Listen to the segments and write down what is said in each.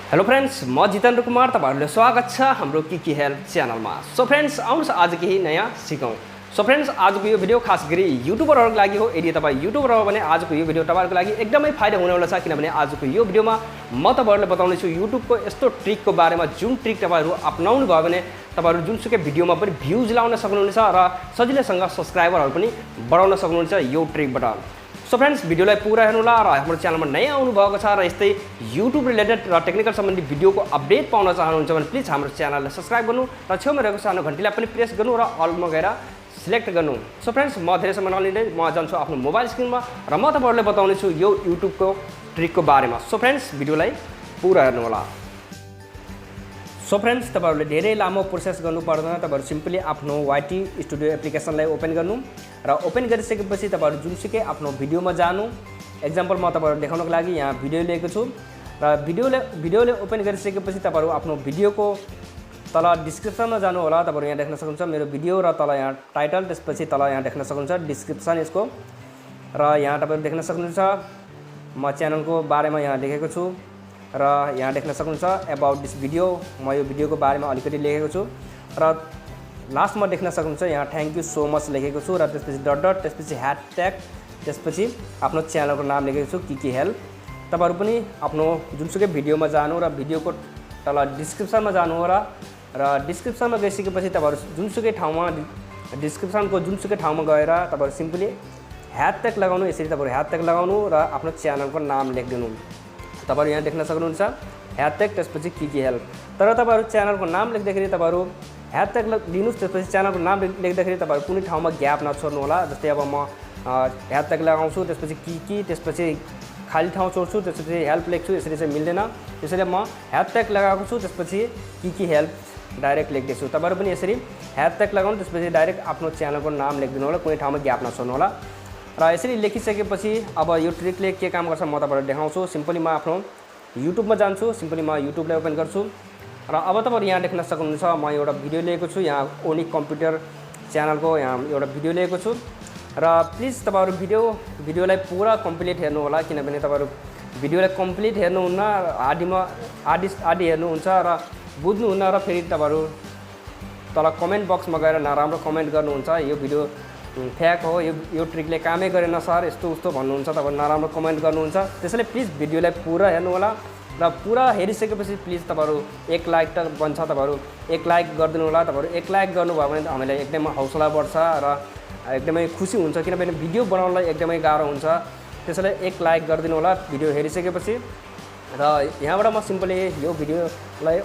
Hello friends, म जितेन्द्र कुमार तपाईहरुले स्वागत छ हाम्रो किकी हेल्प च्यानलमा। सो फ्रेंड्स, आउनुस् आज केही नयाँ सिकौं। सो फ्रेंड्स, आजको यो भिडियो खास गरी युट्युबरहरुको लागि हो। यदि तपाई युट्युबर हो भने आजको यो भिडियो तपाईहरुको लागि एकदमै फाइदा हुनेवाला छ, किनभने आजको यो भिडियोमा म तपाईहरुले बताउने छु युट्युबको यस्तो ट्रिकको बारेमा जुन ट्रिक तपाईहरु अपनाउनु भयो भने तपाईहरु जुनसुकै भिडियोमा पनि भ्युज ल्याउन सक्नुहुनेछ र सजिलैसँग सब्स्क्राइबरहरु पनि बढाउन सक्नुहुनेछ यो ट्रिकबाट। सो फ्रेंड्स, भिडियोलाई पूरा हेर्नुहोला र हाम्रो च्यानलमा नयाँ आउनु भएको छ र यस्तै युट्युब रिलेटेड र टेक्निकल सम्बन्धी भिडियोको अपडेट पाउन चाहनुहुन्छ भने प्लिज हाम्रो च्यानललाई सब्स्क्राइब गर्नु र छेउमा रहेको सानो घण्टीलाई पनि प्रेस गर्नु र अलमा गएर सिलेक्ट गर्नु। सो फ्रेंड्स, म धेरै समय नलिँदै म जान्छु आफ्नो मोबाइल स्क्रिनमा र म तपाईहरुलाई बताउने छु यो युट्युबको ट्रिकको बारेमा। सो फ्रेंड्स, भिडियोलाई पूरा हेर्नुहोला। सो फ्रेंड्स, तपाईहरुले धेरै लामो प्रोसेस गर्नु पर्दैन। तपाईहरु सिम्पली आफ्नो वाइटी स्टुडियो एप्लिकेसनलाई ओपन गर्नु र ओपन गरिसकेपछि तपाईहरु जुनसुकै आफ्नो भिडियोमा जानु। एक्जाम्पल म तपाईहरु देखाउनको लागि यहाँ भिडियो लिएको छु र भिडियोले ओपन गरिसकेपछि तपाईहरु आफ्नो भिडियोको तल डिस्क्रिप्सनमा जानु होला। तपाईहरु यहाँ देख्न सक्नुहुन्छ मेरो भिडियो र तल यहाँ टाइटल, त्यसपछि तल यहाँ देख्न सक्नुहुन्छ डिस्क्रिप्सन यसको र यहाँ तपाईहरु देख्न सक्नुहुन्छ म च्यानलको बारेमा यहाँ लेखेको छु र यहाँ देख्न सक्नुहुन्छ अबाउट दिस भिडियो। म यो भिडियोको बारेमा अलिकति लेखेको छु र लास्टमा देख्न सक्नुहुन्छ यहाँ थ्यांक यू सो मच लेखेको छु र त्यसपछि डट डट, त्यसपछि #, त्यसपछि आफ्नो च्यानलको नाम लेखेको छु किकी हेल्प। तपाईहरु पनि आफ्नो जुनसुकै भिडियोमा जानु र भिडियोको तल डिस्क्रिप्सनमा जानु होला र डिस्क्रिप्सनमा गइसकेपछि तपाईहरु जुनसुकै ठाउँमा डिस्क्रिप्सनको जुनसुकै ठाउँमा गएर तपाईहरु सिम्पली #, लगाउनु। यसरी तपाईहरु #, लगाउनु र आफ्नो च्यानलको नाम लेखिदिनु। तपाईहरु यहाँ देख्न सक्नुहुन्छ #, त्यसपछि किकी हेल्प। तर तपाईहरु च्यानलको नाम लेख्दाखेरि तपाईहरु #, दिनुस्, त्यसपछि च्यानलको नाम लेख्दाखेरि तपाईहरु कुनै ठाउँमा ग्याप नछोड्नु होला। जस्तै अब म #, लगाउँछु, त्यसपछि किकी, त्यसपछि खाली ठाउँ छोड्छु, त्यसपछि हेल्प लेख्छु। यसरी चाहिँ मिल्दैन। त्यसैले म #, लगाएको छु, त्यसपछि किकी हेल्प डाइरेक्ट लेख्दैछु। तपाईहरु पनि यसरी #, लगाउनु, त्यसपछि डाइरेक्ट आफ्नो च्यानलको नाम लेखिदिनु होला, कुनै ठाउँमा ग्याप नछोड्नु होला। र यसरी लेखिसकेपछि अब यो ट्रिकले के काम गर्छ म तपाईहरुलाई देखाउँछु। सिम्पली म आफ्नो युट्युबमा जान्छु, सिम्पली म युट्युबलाई ओपन गर्छु र अब तपाईहरु यहाँ देख्न सक्नुहुन्छ म एउटा भिडियो लिएको छु। यहाँ ओनिक कम्प्युटर च्यानलको यहाँ एउटा भिडियो लिएको छु र प्लिज तपाईहरु भिडियोलाई पुरा कम्प्लिट हेर्नु होला, किनभने तपाईहरु भिडियोलाई कम्प्लिट हेर्नुहुन्न, आधी हेर्नुहुन्छ र बुझ्नुहुन्न र फेरि तपाईहरु तल कमेन्ट बक्समा गएर नराम्रो कमेन्ट गर्नुहुन्छ। यो भिडियो फ्याक हो, यो ट्रिकले कामै गरेन सर, यस्तो उस्तो भन्नुहुन्छ, तपाईहरु नराम्रो कमेन्ट गर्नुहुन्छ। त्यसैले प्लिज भिडियोलाई पुरा हेर्नु होला र पुरा हेरिसकेपछि प्लिज तपाईहरु 1 लाइक त बन्छ, तपाईहरु 1 लाइक गरिदिनु होला। तपाईहरु 1 लाइक गर्नुभयो भने हामीलाई एकदमै हौसला बढ्छ र एकदमै खुसी हुन्छ, किनभने भिडियो बनाउनलाई एकदमै गाह्रो हुन्छ। त्यसैले 1 लाइक गरिदिनु होला भिडियो हेरिसकेपछि। र यहाँबाट म सिम्पली यो भिडियोलाई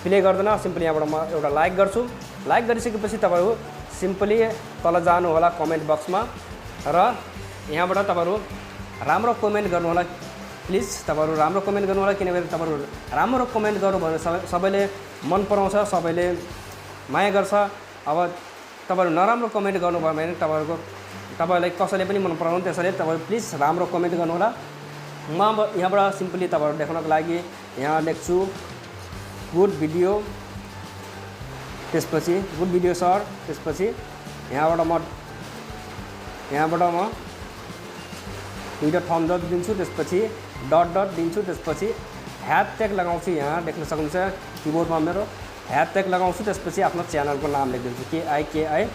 प्ले गर्दैन, सिम्पली यहाँबाट म एउटा लाइक गर्छु। लाइक गरिसकेपछि तपाईहरु सिम्पली तल जानु होला कमेन्ट बक्समा र यहाँबाट तपाईहरु राम्रो कमेन्ट गर्नु होला। प्लिज तपाईहरु राम्रो कमेन्ट गर्नु होला, किनभने तपाईहरु राम्रो कमेन्ट गर्नु भने सबैले मन पराउँछ, सबैले माया गर्छ। अब तपाईहरु नराम्रो कमेन्ट गर्नुभयो भने तपाईलाई कसैले पनि मन पराउनु। त्यसैले तपाईहरु प्लिज राम्रो कमेन्ट गर्नु होला। म यहाँबाट सिम्पली तपाईहरु देखाउनको लागि यहाँ लेख्छु गुड भिडियो, त्यसपछि गुड भिडियो सर, त्यसपछि यहाँबाट म दुईटा थम्स अप दिन्छु, त्यसपछि डट डट दिन्छु, त्यसपछि #, लगाउँछु। यहाँ देख्न सक्नुहुन्छ किबोर्डमा मेरो #, लगाउँछु, त्यसपछि आफ्नो च्यानलको नाम लेखिदिन्छु KIKIHELP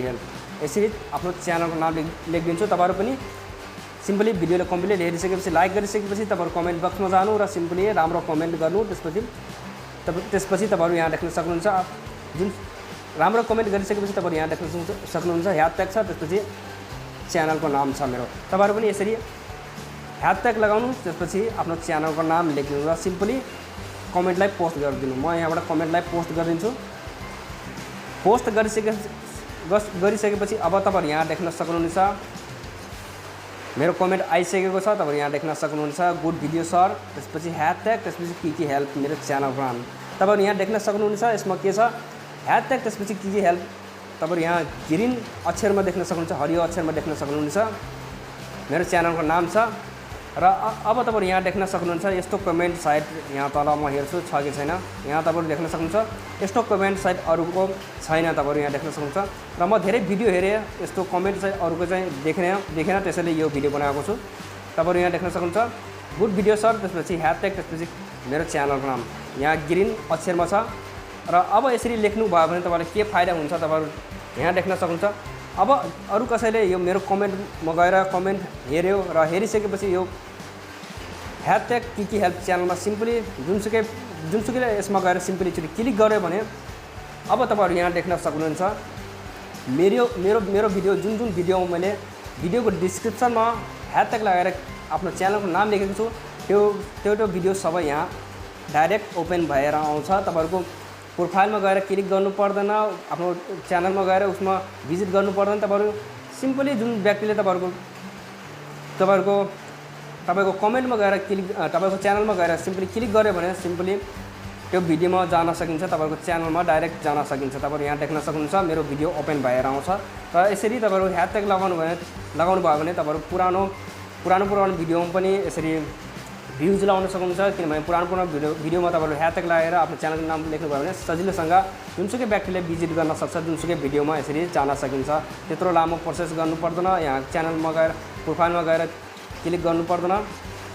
हेल्प। यसरी आफ्नो च्यानलको नाम लेखिदिन्छु। तपाईहरु पनि सिम्पली भिडियोलाई कम्प्लिट हेरिसकेपछि लाइक गरिसकेपछि तपाईहरु कमेन्ट बक्समा जानु र सिम्पली राम्रो कमेन्ट गर्नु। त्यसपछि तपाईहरु यहाँ देख्न सक्नुहुन्छ जुन राम्रो कमेन्ट गरिसकेपछि तपाईहरु यहाँ देख्न सक्नुहुन्छ #, छ, त्यसपछि च्यानलको नाम छ मेरो। तपाईहरु पनि यसरी #, लगाउनु, त्यसपछि आफ्नो च्यानलको नाम लेख्नु र सिम्पली कमेन्टलाई पोस्ट गरिदिनु। म यहाँबाट कमेन्टलाई पोस्ट गरिदिन्छु। पोस्ट गरिसकेपछि अब तपाईहरु यहाँ देख्न सक्नुहुन्छ मेरो कमेन्ट आइसकेको छ। तपाईहरु यहाँ देख्न सक्नुहुन्छ गुड भिडियो सर, त्यसपछि #, त्यसपछि किकी हेल्प मेरो च्यानलको नाम। तपाईहरु यहाँ देख्न सक्नुहुन्छ यसमा के छ #, त्यसपछि किकी हेल्प। तपाईहरु यहाँ ग्रीन अक्षरमा देख्न सक्नुहुन्छ, हरियो अक्षरमा देख्न सक्नुहुन्छ मेरो च्यानलको नाम छ। र अब तपाईहरु यहाँ देख्न सक्नुहुन्छ यस्तो कमेन्ट साइट यहाँ तल म हेर्छु छ कि छैन। यहाँ तपाईहरु देख्न सक्नुहुन्छ यस्तो कमेन्ट साइट अरूको छैन, तपाईहरु यहाँ देख्न सक्नुहुन्छ। र म धेरै भिडियो हेरेँ, यस्तो कमेन्ट चाहिँ अरूको चाहिँ देखेन, त्यसैले यो भिडियो बनाएको छु। तपाईहरु यहाँ देख्न सक्नुहुन्छ गुड भिडियो सर, त्यसपछि ह्याशट्याग, त्यसपछि मेरो च्यानलको नाम यहाँ ग्रिन अक्षरमा छ। र अब यसरी लेख्नुभयो भने तपाईँलाई के फाइदा हुन्छ तपाईँहरू यहाँ देख्न सक्नुहुन्छ। अब अरू कसैले यो मेरो कमेन्टमा गएर कमेन्ट हेऱ्यो र हेरिसकेपछि यो ह्याशट्याग किकी हेल्प च्यानलमा सिम्पली जुनसुकैले यसमा गएर सिम्पली एकचोटि क्लिक गर्यो भने अब तपाईँहरू यहाँ देख्न सक्नुहुन्छ मेरो भिडियो जुन भिडियोमा मैले भिडियोको डिस्क्रिप्सनमा ह्याशट्याग लगाएर आफ्नो च्यानलको नाम लेखेको छु त्यो भिडियो सबै यहाँ डाइरेक्ट ओपन भएर आउँछ। तपाईँहरूको प्रोफाइलमा गएर क्लिक गर्नु पर्दैन, आफ्नो च्यानलमा गएर उसमा भिजिट गर्नु पर्दैन। तपाईँहरू सिम्पली जुन व्यक्तिले तपाईँको कमेन्टमा गएर तपाईँको च्यानलमा गएर सिम्पली क्लिक गर्यो भने सिम्पली त्यो भिडियोमा जान सकिन्छ, तपाईँको च्यानलमा डाइरेक्ट जान सकिन्छ। तपाईँहरू यहाँ देख्न सक्नुहुन्छ मेरो भिडियो ओपन भएर आउँछ। र यसरी तपाईँहरू ह्याशट्याग लगाउनु भयो भने तपाईँहरू पुरानो भिडियोमा पनि यसरी भ्युज लाउन सक्नुहुन्छ। किनभने पुरानो भिडियोमा तपाईँहरू ह्याशट्याग लगाएर आफ्नो च्यानलको नाम लेख्नुभयो भने सजिलोसँग जुनसुकै व्यक्तिले भिजिट गर्न सक्छ, जुनसुकै भिडियोमा यसरी जान सकिन्छ। त्यत्रो लामो प्रोसेस गर्नु पर्दैन, यहाँ च्यानलमा गएर प्रोफाइलमा गएर क्लिक गर्नु पर्दैन,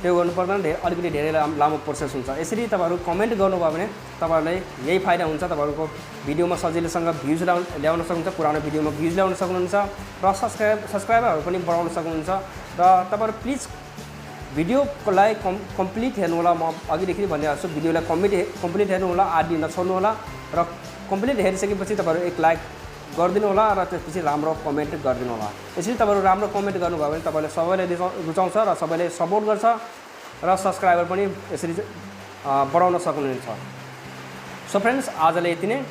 त्यो गर्नु पर्दैन, अलिकति धेरै लामो प्रोसेस हुन्छ। यसरी तपाईँहरू कमेन्ट गर्नुभयो भने तपाईँहरूलाई यही फाइदा हुन्छ। तपाईँहरूको भिडियोमा सजिलोसँग भ्युज ल्याउन सक्नुहुन्छ, पुरानो भिडियोमा भ्युज ल्याउन सक्नुहुन्छ र सब्सक्राइबरहरू पनि बढाउन सक्नुहुन्छ। र तपाईँहरू प्लिज भिडियोलाई कम्प्लिट हेर्नु होला। म अघिदेखि भनिरहेको छु, भिडियोलाई कम्प्लिट हेर्नु होला, आदि नछोड्नु होला। र कम्प्लिट हेरिसकेपछि तपाईँहरू एक लाइक गरिदिनु होला र त्यसपछि राम्रो कमेन्ट गरिदिनु होला। यसरी तपाईँहरू राम्रो कमेन्ट गर्नुभयो भने तपाईँले सबैले रुचाउँछ र सबैले सपोर्ट गर्छ र सब्सक्राइबर पनि यसरी बढाउन सक्नुहुन्छ। सो फ्रेन्ड्स आजलाई यति नै।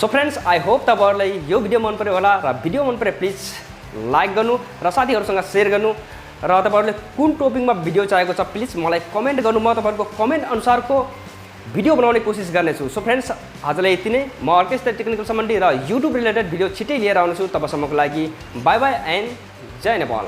सो फ्रेन्ड्स आई होप तपाईँहरूलाई यो भिडियो मन पर्यो होला र भिडियो मन परे प्लिज लाइक गर्नु र साथीहरूसँग सेयर गर्नु र तपाईँहरूले कुन टपिकमा भिडियो चाहेको छ प्लिज मलाई कमेन्ट गर्नु। म तपाईँहरूको कमेन्ट अनुसारको भिडियो बनाउने कोसिस गर्नेछु। सो फ्रेन्ड्स आजलाई यति नै। म अर्कै यस्तै टेक्निकल सम्बन्धी र युट्युब रिलेटेड भिडियो छिट्टै लिएर आउनेछु। तबसम्मको लागि बाई बाई एन्ड जय नेपाल।